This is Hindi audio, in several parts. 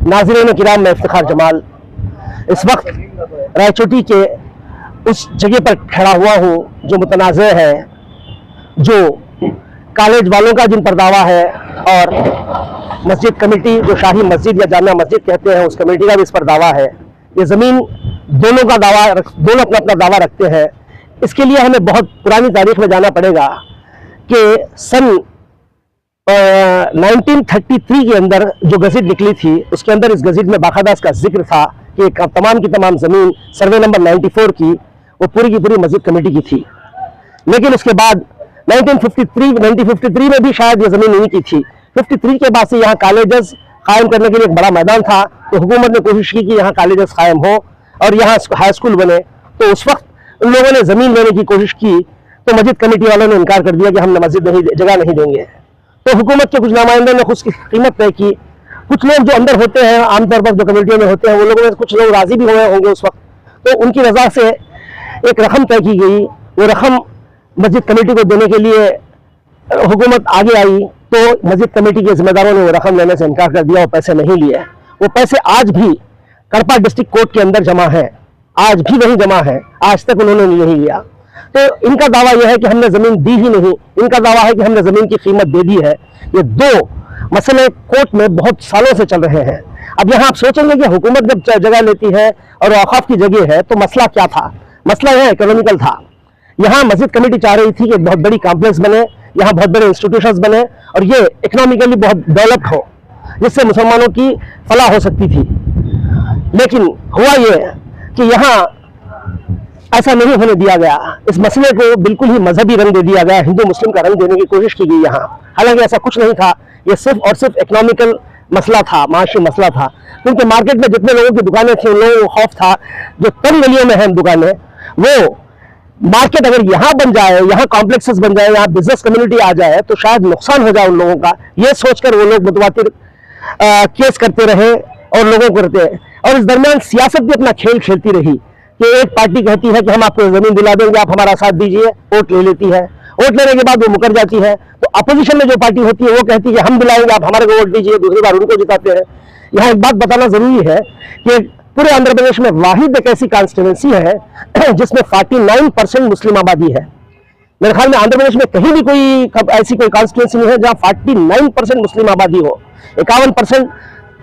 नाज़रीन किराम, मैं इफ्तिखार जमाल इस वक्त रायचोटी के उस जगह पर खड़ा हुआ हूँ जो मुतनाज़ है, जो कॉलेज वालों का जिन पर दावा है और मस्जिद कमेटी जो शाही मस्जिद या जामिया मस्जिद कहते हैं उस कमेटी का भी इस पर दावा है। ये ज़मीन दोनों का दावा, दोनों अपना अपना दावा रखते हैं। इसके लिए हमें बहुत पुरानी तारीख में जाना पड़ेगा कि सन 1933 के अंदर जो गज़िट निकली थी उसके अंदर इस गज़िट में बाकायदा इसका जिक्र था कि तमाम की तमाम ज़मीन सर्वे नंबर 94 की वो पूरी की पूरी मस्जिद कमेटी की थी। लेकिन उसके बाद 1953 में भी शायद ये ज़मीन नहीं की थी। 53 के बाद से यहाँ कॉलेजेस कायम करने के लिए एक बड़ा मैदान था, तो हुकूमत ने कोशिश की कि यहाँ कॉलेजेस कायम हो और यहाँ हाई स्कूल बने। तो उस वक्त उन लोगों ने ज़मीन लेने की कोशिश की तो मस्जिद कमेटी वालों ने इनकार कर दिया कि हम मस्जिद जगह नहीं देंगे। तो हुकूमत के कुछ नुमाइंदों ने उसकी कीमत तय की। कुछ लोग जो अंदर होते हैं, आमतौर पर जो कमेटियों में होते हैं, वो लोगों में कुछ लोग राजी भी हुए होंगे उस वक्त, तो उनकी रजा से एक रकम तय की गई। वो रकम मस्जिद कमेटी को देने के लिए हुकूमत आगे आई तो मस्जिद कमेटी के जिम्मेदारों ने वो रकम लेने से इनकार कर दिया, वो पैसे नहीं लिए। वो पैसे आज भी कड़पा डिस्ट्रिक्ट कोर्ट के अंदर जमा है, आज भी वही जमा है, आज तक उन्होंने नहीं लिया। तो इनका दावा यह है कि हमने ज़मीन दी ही नहीं, इनका दावा है कि हमने ज़मीन की कीमत दे दी है। ये दो मसले कोर्ट में बहुत सालों से चल रहे हैं। अब यहाँ आप सोचेंगे कि हुकूमत जब जगह लेती है और औकाफ की जगह है तो मसला क्या था? मसला यह इकोनॉमिकल था। यहाँ मस्जिद कमेटी चाह रही थी कि बहुत बड़ी कॉम्प्लेक्स बने, यहाँ बहुत बड़े इंस्टीट्यूशंस बने और ये इकोनॉमिकली बहुत डेवलप्ड हो, जिससे मुसलमानों की फलाह हो सकती थी। लेकिन हुआ ये कि यहाँ ऐसा नहीं होने दिया गया। इस मसले को बिल्कुल ही मजहबी रंग दे दिया गया, हिंदू मुस्लिम का रंग देने की कोशिश की गई यहाँ। हालांकि ऐसा कुछ नहीं था, ये सिर्फ और सिर्फ इकोनॉमिकल मसला था, माशी मसला था। क्योंकि मार्केट में जितने लोगों की दुकानें थी उन लोगों को खौफ था जो तन गलियों में हैं दुकानें, वो मार्केट अगर यहाँ बन जाए, यहाँ कॉम्प्लेक्सेस बन जाए, यहाँ बिजनेस कम्युनिटी आ जाए तो शायद नुकसान हो जाए उन लोगों का। ये सोचकर वो लोग मुतवातिर केस करते रहे और लोगों को करते रहे। और इस दरमियान सियासत भी अपना खेल खेलती रही कि एक पार्टी कहती है कि हम आपको जमीन दिला देंगे, आप हमारा साथ दीजिए, वोट ले लेती है। वोट लेने के बाद वो मुकर जाती है तो अपोजिशन में जो पार्टी होती है वो कहती है कि हम दिलाएंगे, आप हमारे को वोट दीजिए, दूसरी बार उनको जिताते हैं। यहाँ एक बात बताना जरूरी है कि पूरे आंध्र प्रदेश में वाहिद एक ऐसी कॉन्स्टिट्यूंसी है जिसमें 49% मुस्लिम आबादी है। मेरे ख्याल में आंध्र प्रदेश में कहीं भी कोई ऐसी कोई कॉन्स्टिट्यूंसी नहीं है जहां 49% मुस्लिम आबादी हो। 51%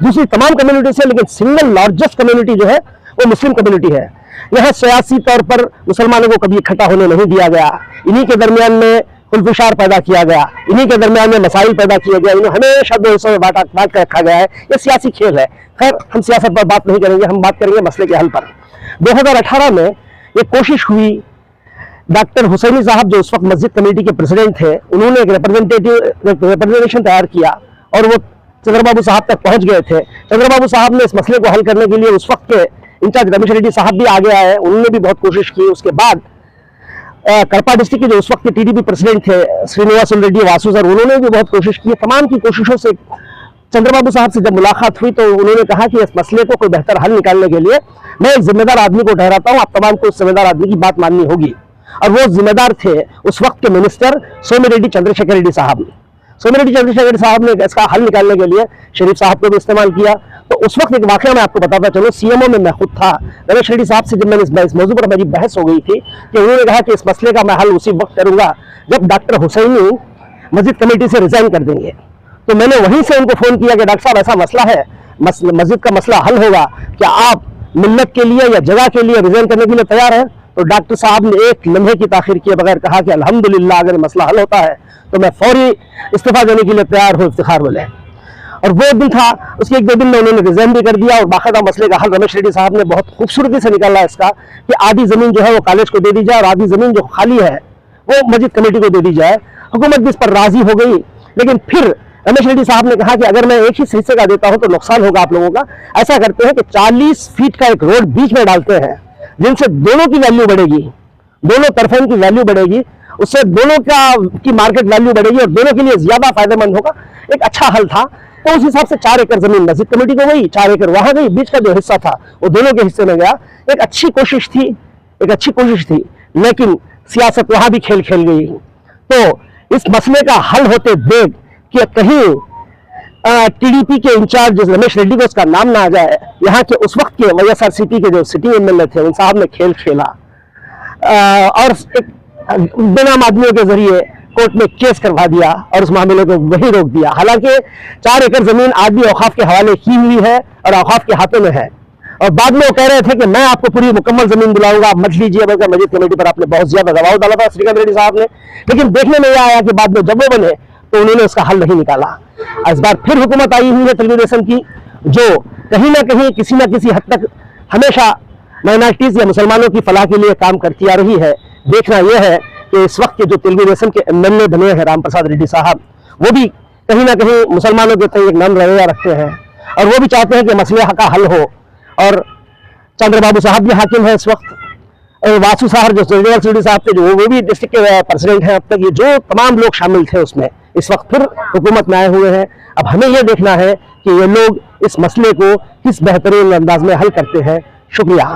दूसरी तमाम कम्युनिटी से, लेकिन सिंगल लार्जेस्ट कम्युनिटी जो है वो मुस्लिम कम्युनिटी है। यहाँ सियासी तौर पर मुसलमानों को कभी इकट्ठा होने नहीं दिया गया। इन्हीं के दरमियान में खुलफिशार पैदा किया गया, इन्हीं के दरमियान में मसाइल पैदा किए गए, इन्हें हमेशा दो हिस्सों में बांट कर रखा गया है। ये सियासी खेल है। खैर, हम सियासत पर बात नहीं करेंगे, हम बात करेंगे मसले के हल पर। 2018 में ये कोशिश हुई, डॉक्टर हुसैनी साहब जो उस वक्त मस्जिद कमेटी के प्रेसिडेंट थे, उन्होंने एक रिप्रेजेंटेशन तैयार किया और वो चंद्रबाबू साहब तक पहुंच गए थे। चंद्रबाबू साहब ने इस मसले को हल करने के लिए उस वक्त के इंचार्ज रमेश रेड्डी साहब भी आगे आए, उन्होंने भी बहुत कोशिश की। उसके बाद कड़पा डिस्ट्रिक्ट के जो उस वक्त के टीडीपी प्रेसिडेंट थे श्रीनिवास रेड्डी वासु सर, उन्होंने भी बहुत कोशिश की। तमाम की कोशिशों से चंद्रबाबू साहब से जब मुलाकात हुई तो उन्होंने कहा कि इस मसले को कोई बेहतर हल निकालने के लिए मैं एक जिम्मेदार आदमी को ठहराता हूं, आप तमाम को उस जिम्मेदार आदमी की बात माननी होगी। और वो जिम्मेदार थे उस वक्त के मिनिस्टर सोमिरेड्डी चंद्रशेखर रेड्डी साहब। सोमिरेड्डी चंद्रशेखर रेड्डी साहब ने इसका हल निकालने के लिए शरीफ साहब को भी इस्तेमाल किया। तो उस वक्त एक वाकया मैं आपको बताता चलो, सीएमओ में मैं खुद था। रमेश रेड्डी साहब से जब मैंने इस मौजूद पर मेरी बहस हो गई थी कि उन्होंने कहा कि इस मसले का मैं हल उसी वक्त करूंगा जब डॉक्टर हुसैनी मस्जिद कमेटी से रिजाइन कर देंगे। तो मैंने वहीं से उनको फोन किया कि डॉक्टर साहब ऐसा मसला है, मस्जिद का मसला हल होगा, क्या आप मिल्लत के लिए या जगह के लिए रिजाइन करने के लिए तैयार हैं? तो डॉक्टर साहब ने एक लम्हे की ताखिर किए बगैर कहा कि अल्हम्दुलिल्लाह, अगर मसला हल होता है तो मैं फौरी इस्तीफा देने के लिए तैयार हूँ, इफ्तिखार बोले। और वो दिन था, उसके एक दो दिन में उन्होंने रिजाइन भी कर दिया और बाकायदा मसले का हल रमेश रेड्डी साहब ने बहुत खूबसूरती से निकाला इसका कि आधी जमीन जो है वो कॉलेज को दे दी जाए और आधी जमीन जो खाली है वो मस्जिद कमेटी को दे दी जाए। हुकूमत भी इस पर राजी हो गई, लेकिन फिर रमेश रेड्डी साहब ने कहा कि अगर मैं एक ही हिस्से का देता हूं तो नुकसान होगा आप लोगों का। ऐसा करते हैं कि 40 फीट का एक रोड बीच में डालते हैं, जिनसे दोनों की वैल्यू बढ़ेगी, दोनों तरफों की वैल्यू बढ़ेगी, उससे दोनों की मार्केट वैल्यू बढ़ेगी और दोनों के लिए ज्यादा फायदेमंद होगा। एक अच्छा हल था। तो उस हिसाब से 4 एकड़ जमीन मस्जिद कमेटी को गई, 4 एकड़ वहां गई, बीच का जो हिस्सा था वो दोनों के हिस्से में गया। एक अच्छी कोशिश थी, लेकिन सियासत वहां भी खेल खेल गई। तो इस मसले का हल होते देख कि कहीं टीडीपी के इंचार्ज रमेश रेड्डी को उसका नाम ना आ जाए, यहाँ के उस वक्त के वाईएसआरसीपी के जो सिटिंग एमएलए थे उन साहब ने खेल खेला और एक बेनाम आदमियों के जरिए कोर्ट में केस करवा दिया और उस मामले को वही रोक दिया। हालांकि 4 एकड़ जमीन आज भी औकाफ के हवाले की हुई है और औकाफ के हाथों में है, और बाद में वो कह रहे थे कि मैं आपको पूरी मुकम्मल जमीन दिलाऊंगा, मत लीजिए, बल्कि मस्जिद कमेटी पर आपने बहुत ज्यादा दबाव डाला था श्रीकांत रेड्डी साहब ने। लेकिन देखने में यह आया कि बाद में जब वो बने तो उन्होंने उसका हल नहीं निकाला। इस बार फिर हुकूमत आई हुई है तेलुगुदेशम की, जो कहीं ना कहीं किसी न किसी हद तक हमेशा माइनॉरिटीज या मुसलमानों की फलाह के लिए काम करती आ रही है। देखना यह है कि इस वक्त के जो तेलुगुदेशम के एमएलए बने हैं राम प्रसाद रेड्डी साहब, वो भी कहीं ना कहीं मुसलमानों के प्रति एक नम्र रवैया रखते हैं और वो भी चाहते हैं कि मसले का हल हो। और चंद्रबाबू साहब भी हाकिम है इस वक्त, और वासु साहब जो जयदेव रेड्डी साहब थे जो वो भी डिस्ट्रिक्ट के प्रेसिडेंट हैं। अब तक ये जो तमाम लोग शामिल थे उसमें इस वक्त फिर हुकूमत में आए हुए हैं। अब हमें यह देखना है कि ये लोग इस मसले को किस बेहतरीन अंदाज में हल करते हैं। शुक्रिया।